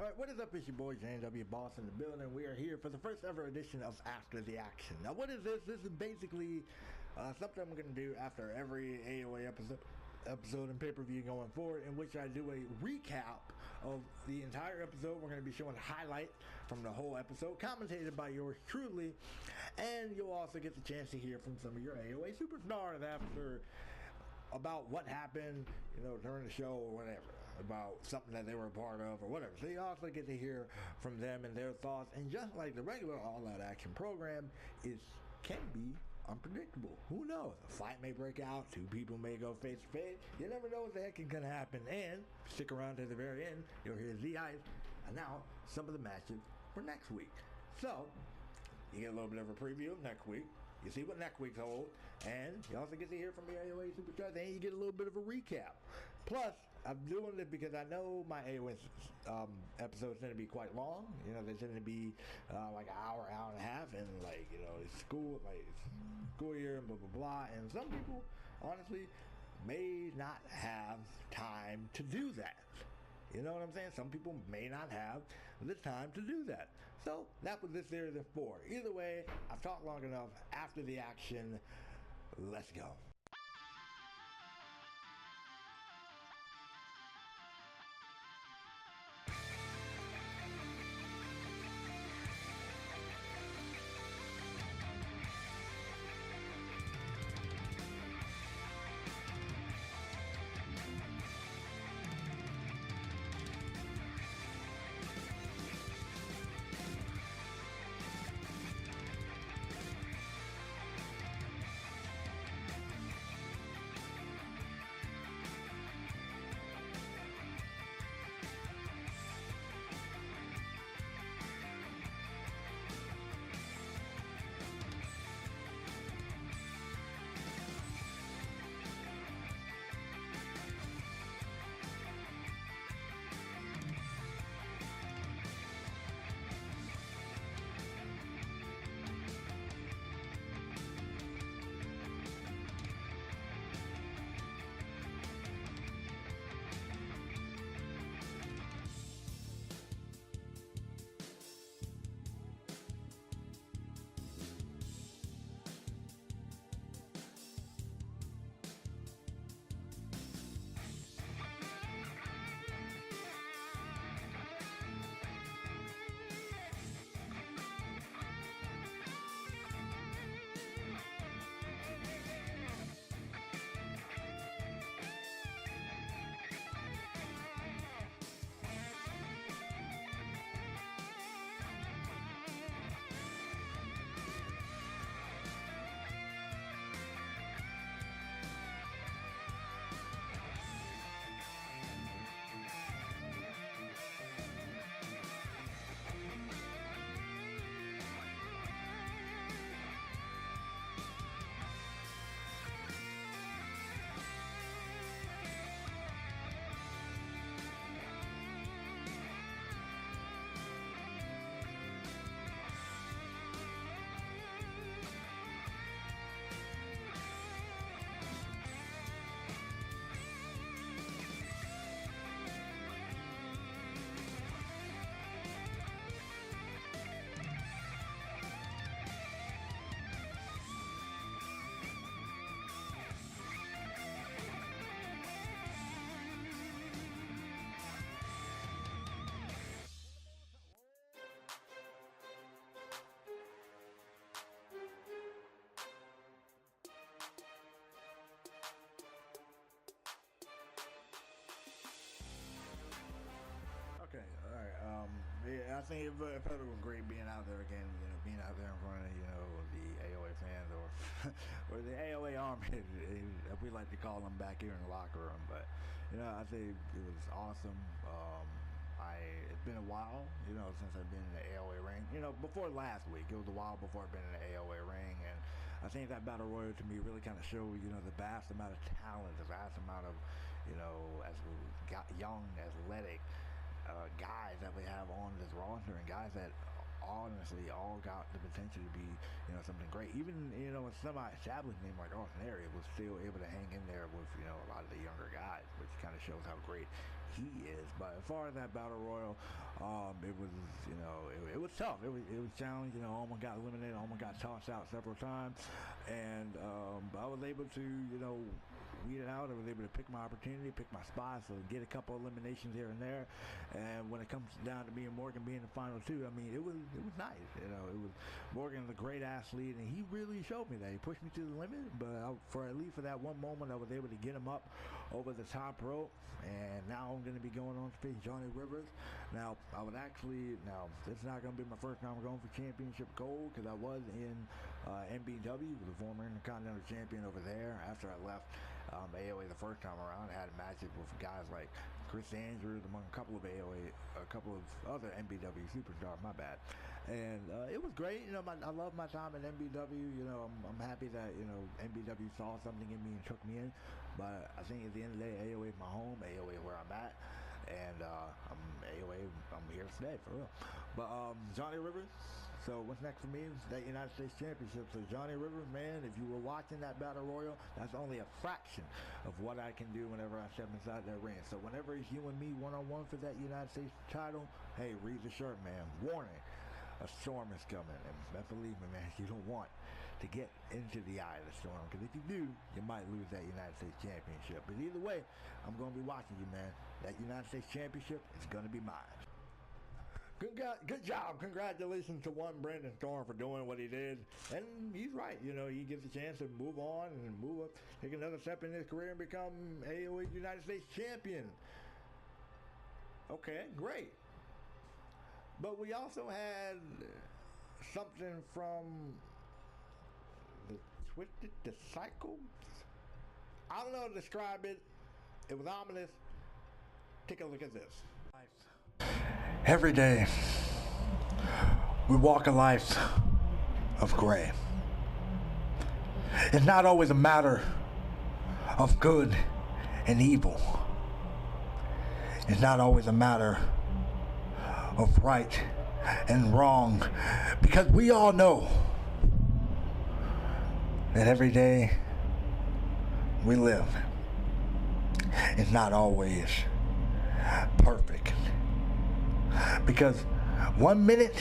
Alright, what is up? It's your boy JW Boss in the building. We are here for the first ever edition of After the Action. Now what is this? This is basically something I'm going to do after every AOA episode and pay-per-view going forward, in which I do a recap of the entire episode. We're going to be showing highlights from the whole episode, commentated by yours truly, and you'll also get the chance to hear from some of your AOA superstars after about what happened, during the show or whatever, about something that they were a part of or whatever. So you also get to hear from them and their thoughts. And just like the regular All Out Action program, it can be unpredictable. Who knows? A fight may break out. Two people may go face to face. You never know what the heck is going to happen. And stick around to the very end. You'll hear Z-Ice announce some of the matches for next week. So you get a little bit of a preview of next week. You see what next week's hold, and you also get to hear from the AOA Superstars, and you get a little bit of a recap. Plus, I'm doing it because I know my AOA episodes tend to be quite long. They tend to be like an hour and a half, and it's school year and blah blah blah. And some people, honestly, may not have time to do that. You know what I'm saying? Some people may not have the time to do that. So that's what this series is for. Either way, I've talked long enough. After the action, let's go. Okay, alright, yeah, I think it probably was great being out there again, being out there in front of, the AOA fans or the AOA army, we like to call them back here in the locker room, but, I think it was awesome. It's been a while, since I've been in the AOA ring. Before last week, it was a while before I've been in the AOA ring, and I think that Battle Royal to me really kind of showed, the vast amount of talent, the vast amount of, as young, athletic guys that we have on this roster, and guys that honestly all got the potential to be, something great. Even, a semi-established name like Austin Aries was still able to hang in there with, a lot of the younger guys, which kind of shows how great he is. But as far as that battle royal, it was, it was tough. It was challenging. Almost got eliminated, almost got tossed out several times, and I was able to, weed it out. I was able to pick my opportunity, pick my spots, so get a couple eliminations here and there. And when it comes down to me and Morgan being the final two, I mean, it was nice. It was Morgan's a great athlete, and he really showed me that. He pushed me to the limit, but for at least for that one moment, I was able to get him up over the top rope. And now I'm going to be going on to face Johnny Rivers. Now, this is not going to be my first time going for championship gold, because I was in NBW, the former Intercontinental Champion over there. After I left AOA the first time around, I had matches with guys like Chris Andrews, among a couple of other NBW superstars, my bad. And it was great. I love my time at NBW. I'm happy that, NBW saw something in me and took me in. But I think at the end of the day, AOA is my home, AOA is where I'm at. And I'm here to stay, for real. But Johnny Rivers, so what's next for me is that United States Championship. So Johnny Rivers, man, if you were watching that Battle Royal, that's only a fraction of what I can do whenever I step inside that ring. So whenever it's you and me one-on-one for that United States title, hey, read the shirt, man. Warning, a storm is coming. And believe me, man, you don't want to get into the eye of the storm, because if you do, you might lose that United States Championship. But either way, I'm going to be watching you, man. That United States Championship is going to be mine. Good job. Congratulations to one Brandon Storm for doing what he did. And he's right. He gets a chance to move on and move up, take another step in his career and become AOA United States Champion. Okay, great. But we also had something from the Twisted Disciples. I don't know how to describe it. It was ominous. Take a look at this. Every day, we walk a life of gray. It's not always a matter of good and evil. It's not always a matter of right and wrong, because we all know that every day we live is not always perfect. Because one minute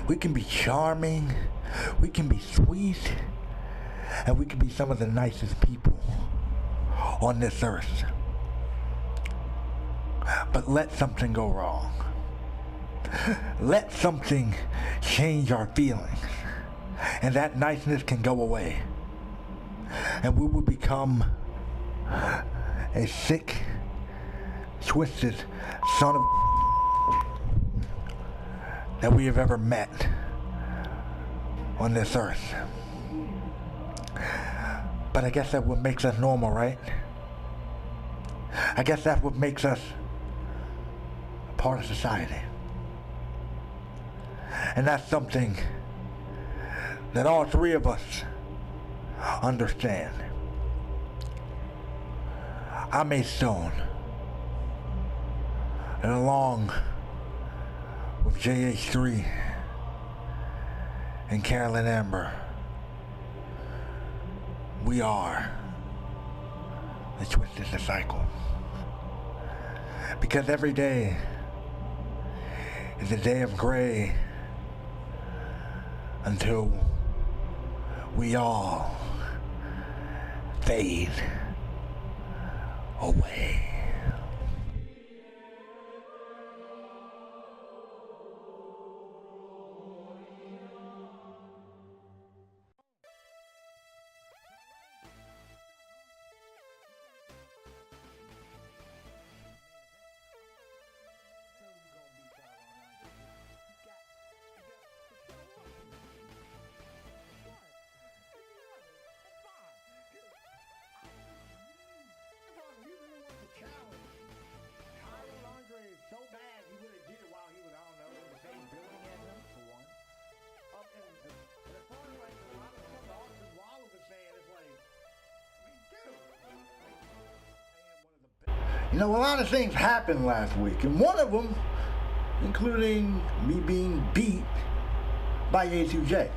we can be charming, we can be sweet, and we can be some of the nicest people on this earth. But let something go wrong. Let something change our feelings, and that niceness can go away. And we will become a sick, twisted son of that we have ever met on this earth. But I guess that's what makes us normal, right? I guess that's what makes us a part of society. And that's something that all three of us understand. I'm A Stone, and along with JH3 and Carolyn Amber, we are the Twisted Cycle. Because every day is a day of gray until we all fade away. So bad he really did it while he was, I don't know, in the same building as him, for one. And as far as like a lot of stuff that Austin Wallace was saying, it's like, I mean, dude. A lot of things happened last week, and one of them, including me being beat by A2J.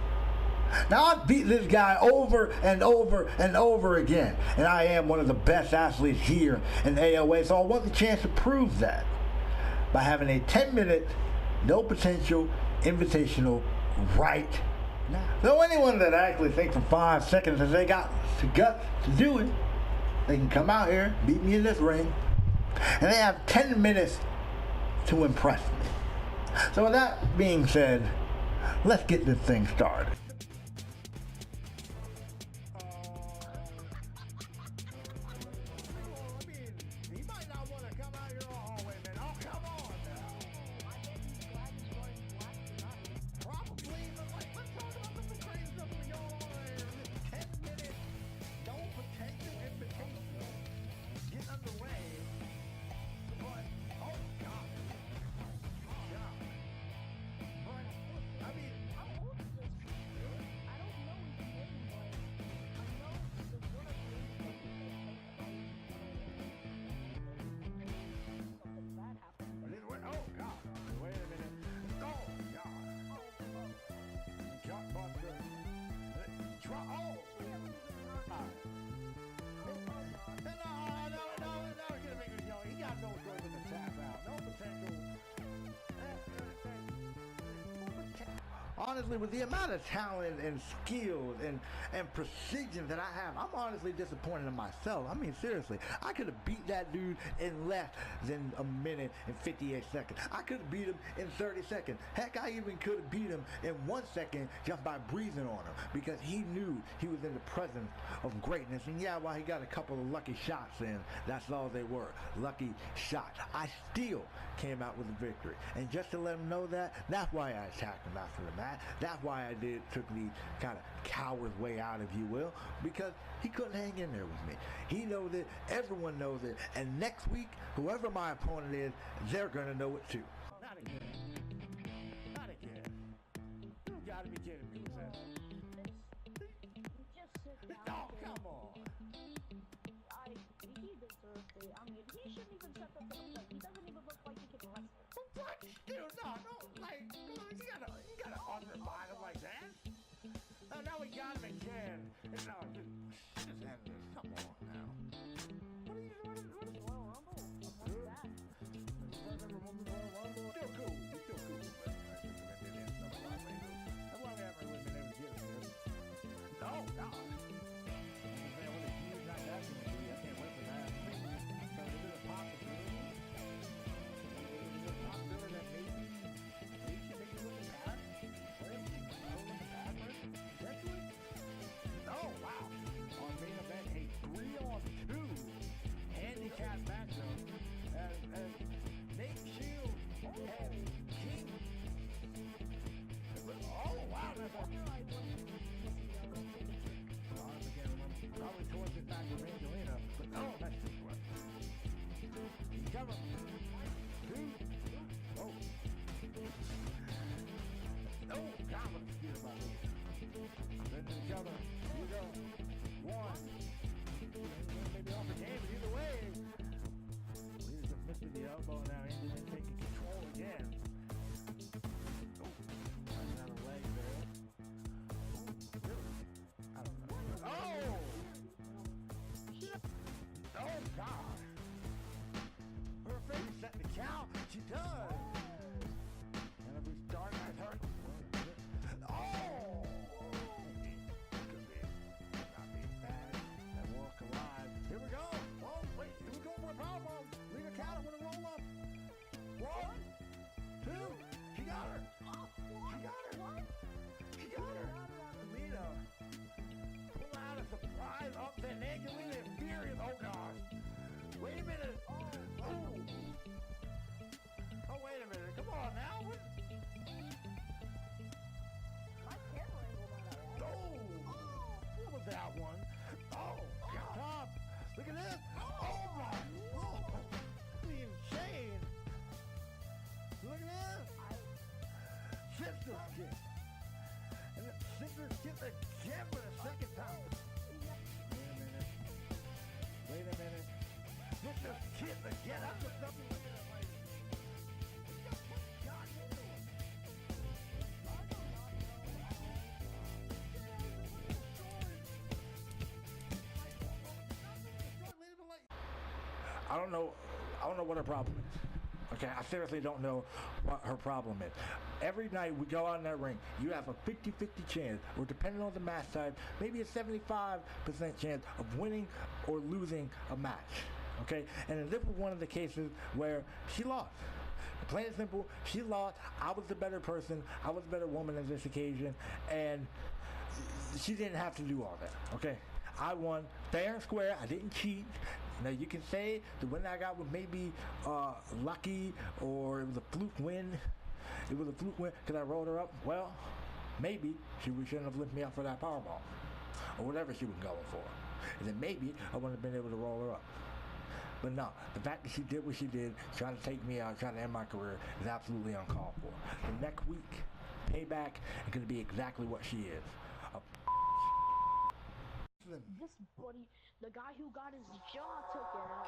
Now I've beat this guy over and over and over again, and I am one of the best athletes here in AOA, so I want the chance to prove that by having a 10-minute, no potential invitational right now. So anyone that actually thinks for 5 seconds that they got the guts to do it, they can come out here, beat me in this ring, and they have 10 minutes to impress me. So with that being said, let's get this thing started. Honestly, with the amount of talent and skills and precision that I have, I'm honestly disappointed in myself. I mean, seriously, I could have beat that dude in less than a minute and 58 seconds. I could have beat him in 30 seconds. Heck, I even could have beat him in 1 second just by breathing on him, because he knew he was in the presence of greatness. And yeah, while he got a couple of lucky shots in, that's all they were, lucky shots. I still came out with a victory. And just to let him know that, that's why I attacked him after the match. That's why I took the kind of coward's way out, if you will, because he couldn't hang in there with me. He knows it, everyone knows it, and next week, whoever my opponent is, they're gonna know it too. Not again. Not again. You gotta be kidding me with that. Oh, come on. He deserves it. I mean, he shouldn't even set this up. He doesn't even look like he can wrestle. What? Dude, no, like, come on, you gotta undermine him like that. Oh, now we got him again. No, just end this. Come on now. What are you doing? Royal Rumble? What's that? Still cool. He's still cool. That's why we haven't really been able to get him here. No, no. Man, what a huge night that's going to be. I can't wait for that. So is it a possibility? Is it a possibility that maybe we should make it with the past? Oh, wow. On main event, a 3-on-2 handicap matchup. And Nate Shields and King. Oh, wow. That's probably towards the back of Angelina. But no, that's just what. Cover. 2. Oh. No, God, what a scared about this. Then to the cover. Here we go. 1. Maybe off the game, but either way. Leaders have missed with the elbow now. Angelina taking control again. Oh, running out of leg there. Really? I don't know. Oh! Oh, God. Her face is set to count. She does. And if we start at her. Oh! Could be. Not being bad. And walk alive. Here we go. Oh, wait. Here we go for a powerbomb. Leave a counter with a roll up. 1, 2. She got her. She got her. She got her. Angelina. Pull out a surprise upset. Angelina is furious. Oh, gosh. Wait a minute. Oh. Oh, wait a minute. Come on now. What? My camera angle might have. Oh. What was that one? Oh, top. Look at this. Oh, my. Oh. Insane. Look at this. Sister kick. And the sister kick again for the second time. Wait a minute. Wait a minute. Sister kick again. That's what something we're going to like. God, I don't know what her problem is. Okay, I seriously don't know what her problem is. Every night we go out in that ring, you have a 50-50 chance, or depending on the match type, maybe a 75% chance of winning or losing a match. Okay, and this was one of the cases where she lost. Plain and simple, she lost. I was the better person. I was the better woman on this occasion, and she didn't have to do all that. Okay, I won fair and square. I didn't cheat. Now you can say the win I got was maybe lucky, or it was a fluke win. It was a fluke win because I rolled her up. Well, maybe she shouldn't have lifted me up for that powerbomb, or whatever she was going for. And then maybe I wouldn't have been able to roll her up. But no, the fact that she did what she did, trying to take me out, trying to end my career, is absolutely uncalled for. The next week, payback is going to be exactly what she is. This buddy, the guy who got his jaw taken out.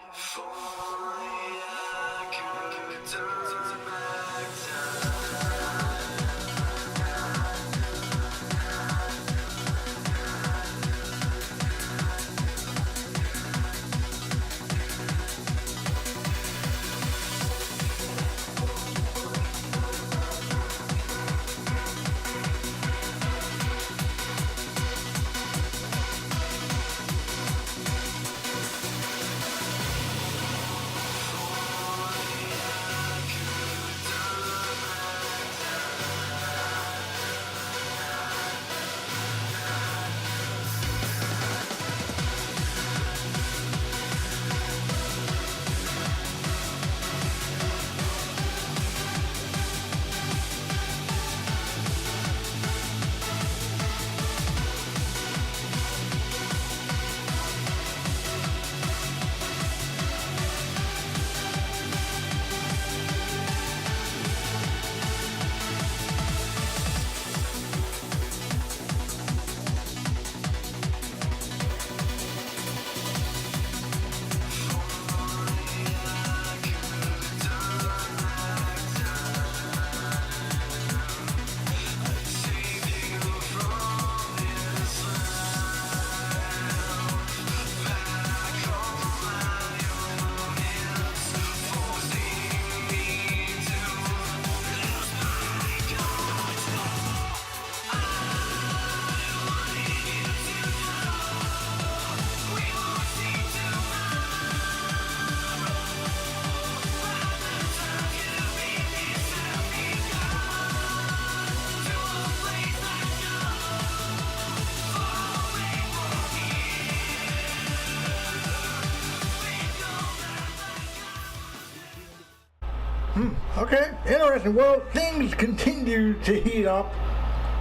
Okay, interesting. Well, things continue to heat up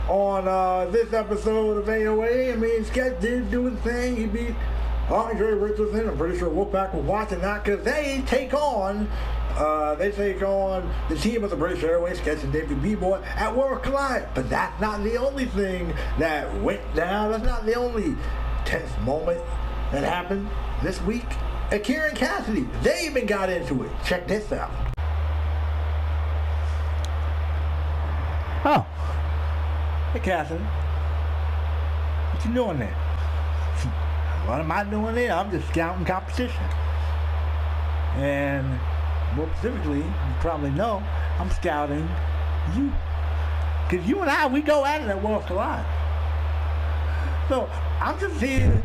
on this episode of AOA. I mean, Sketch did do his thing. He beat Andre Richardson. I'm pretty sure Wolfpack was watching that because they take on the team of the British Airways, Sketch and David B-Boy at World Collide. But that's not the only thing that went down. That's not the only tense moment that happened this week. Akira and Cassidy, they even got into it. Check this out. Oh. Hey, Cassidy. What you doing there? What am I doing there? I'm just scouting competition. And more specifically, you probably know, I'm scouting you. Because you and I, we go at it at World Collide. So, I'm just here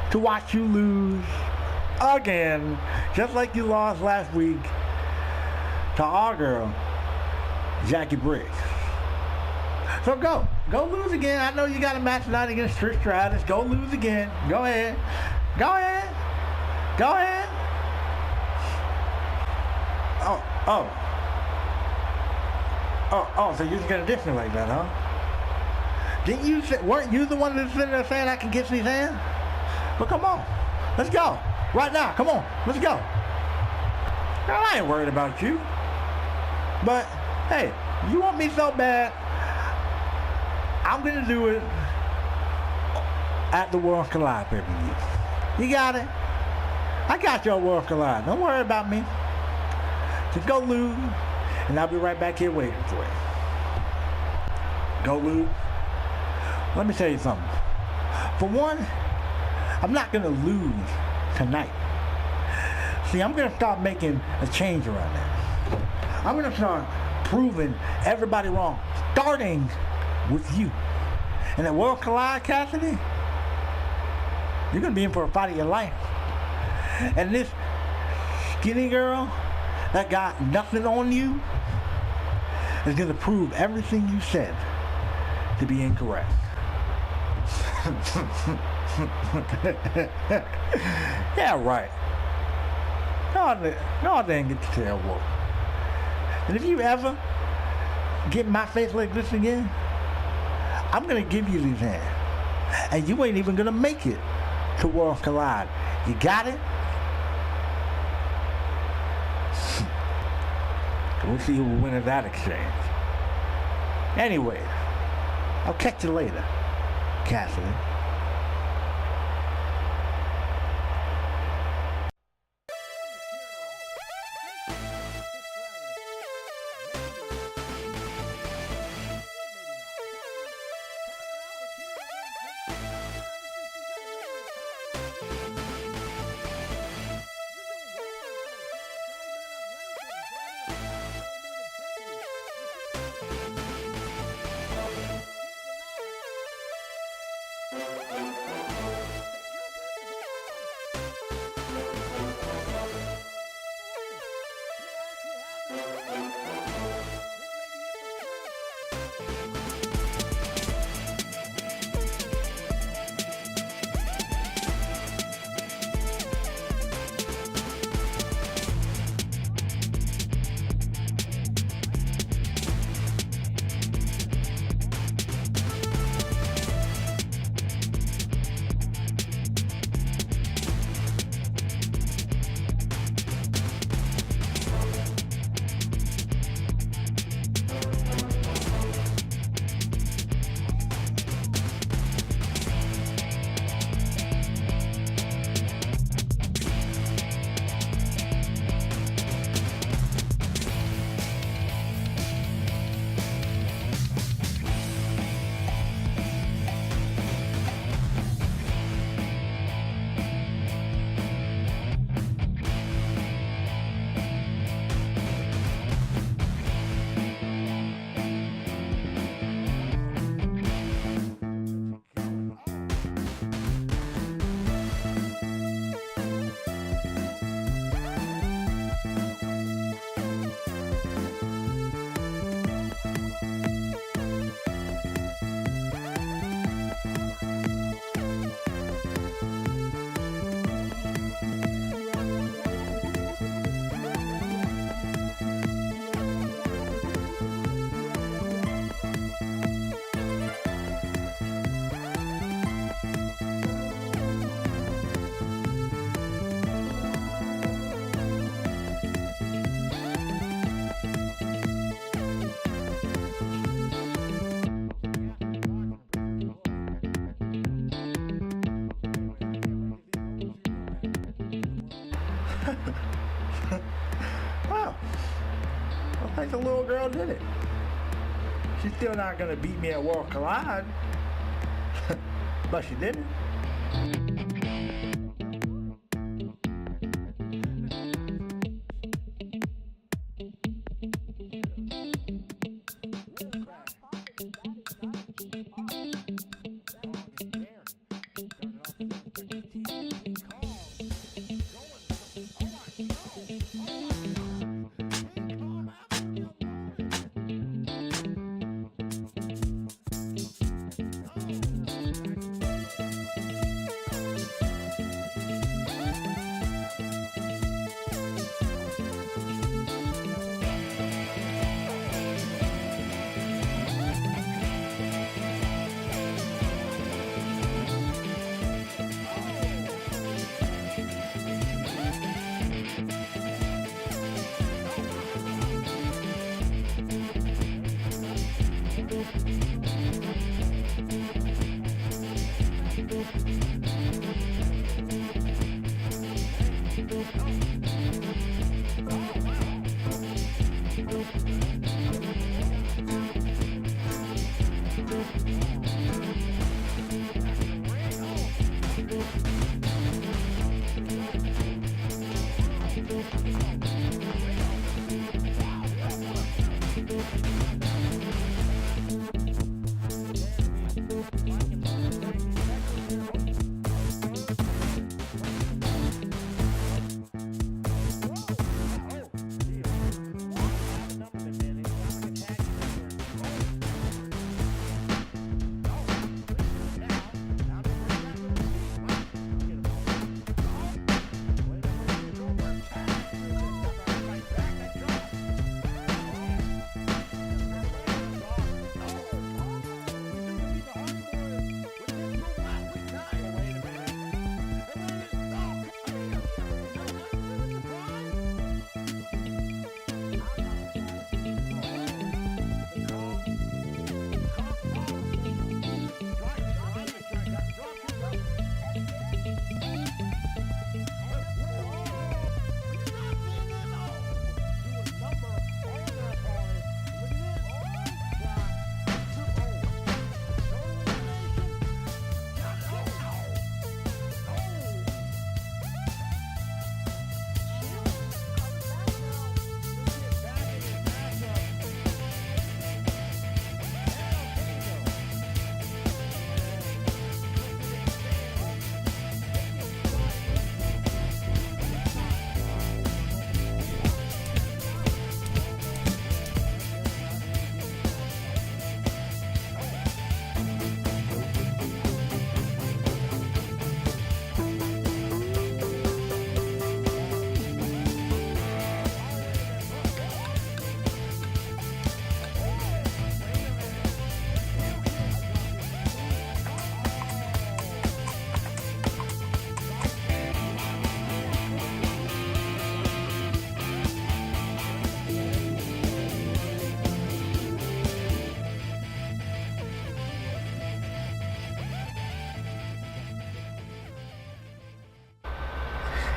to watch you lose again, just like you lost last week to our girl, Jackie Briggs. So go lose again. I know you got a match tonight against Trish Stratus. Go lose again. Go ahead. Oh, so you're just gonna diss me like that, huh? Didn't you weren't you the one that's sitting there saying I can get these hands? Well, come on. Let's go. Right now. Come on. Let's go. Girl, I ain't worried about you. But, hey, you want me so bad, I'm going to do it at the World Collide pay-per-view. You got it? I got your World Collide. Don't worry about me. Just go lose, and I'll be right back here waiting for you. Go lose. Let me tell you something. For one, I'm not going to lose tonight. See, I'm gonna start making a change around that. I'm gonna start proving everybody wrong, starting with you. And at World Collide, Cassidy, you're gonna be in for a fight of your life. And this skinny girl that got nothing on you is gonna prove everything you said to be incorrect. Yeah, right. No, they didn't get to tell what. And if you ever get in my face like this again, I'm gonna give you these hands. And you ain't even gonna make it to World Collide. You got it? We'll see who will win at that exchange. Anyway, I'll catch you later, Cassidy. Wow. I think the little girl did it. She's still not gonna beat me at World Collide. But she did it.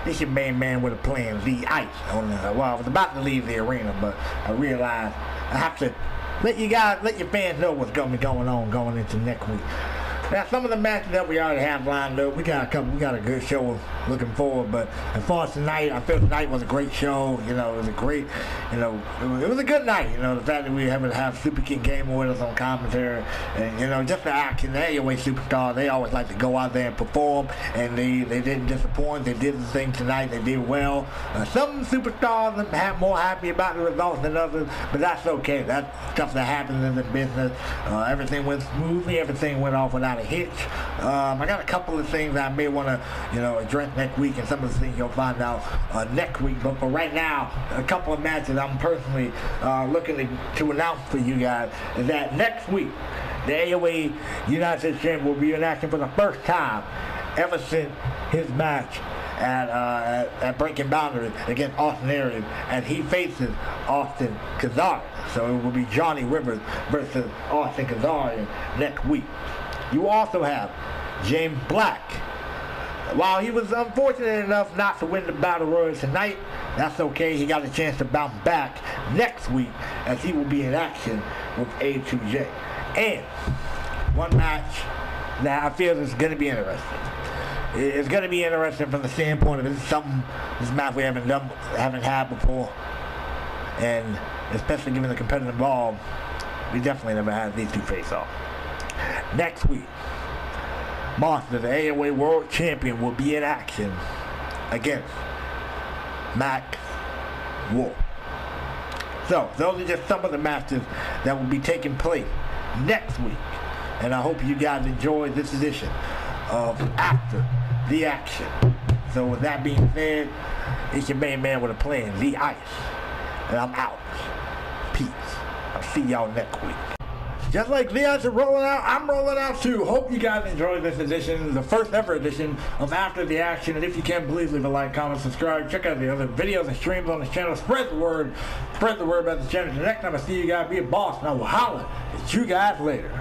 It's your main man with a plan, the Ice. Well, I was about to leave the arena, but I realized I have to let your fans know what's going to be going on going into next week. Now, some of the matches that we already have lined up, we got a good show looking forward. But as far as tonight, I feel tonight was a great show. It was a great, it was a good night. The fact that we were able to have Super King Gamer with us on commentary, and just the action. The AOA superstars, they always like to go out there and perform, and they didn't disappoint. They did the thing tonight. They did well. Some superstars are more happy about the results than others, but that's okay. That's stuff that happens in the business. Everything went smoothly. Everything went off without a hitch. I got a couple of things I may want to, address next week, and some of the things you'll find out next week. But for right now, a couple of matches I'm personally looking to announce for you guys is that next week, the AOA United States Champion will be in action for the first time ever since his match at Breaking Boundaries against Austin Aries, and he faces Austin Kazarian. So it will be Johnny Rivers versus Austin Kazarian next week. You also have James Black. While he was unfortunate enough not to win the Battle Royal tonight, that's okay. He got a chance to bounce back next week as he will be in action with A2J. And one match that I feel is going to be interesting. It's going to be interesting from the standpoint of this match we haven't had before, and especially given the competitive involved, we definitely never had these two face off. Next week, Monster, the AOA World Champion, will be in action against Max Wolf. So, those are just some of the matches that will be taking place next week. And I hope you guys enjoyed this edition of After the Action. So, with that being said, it's your main man with a plan, The Ice. And I'm out. Peace. I'll see y'all next week. Just like Leon's rolling out, I'm rolling out too. Hope you guys enjoyed this edition, the first ever edition of After the Action. And if you can, please leave a like, comment, subscribe. Check out the other videos and streams on this channel. Spread the word about the channel. The next time I see you guys, be a boss, and I will holler at you guys later.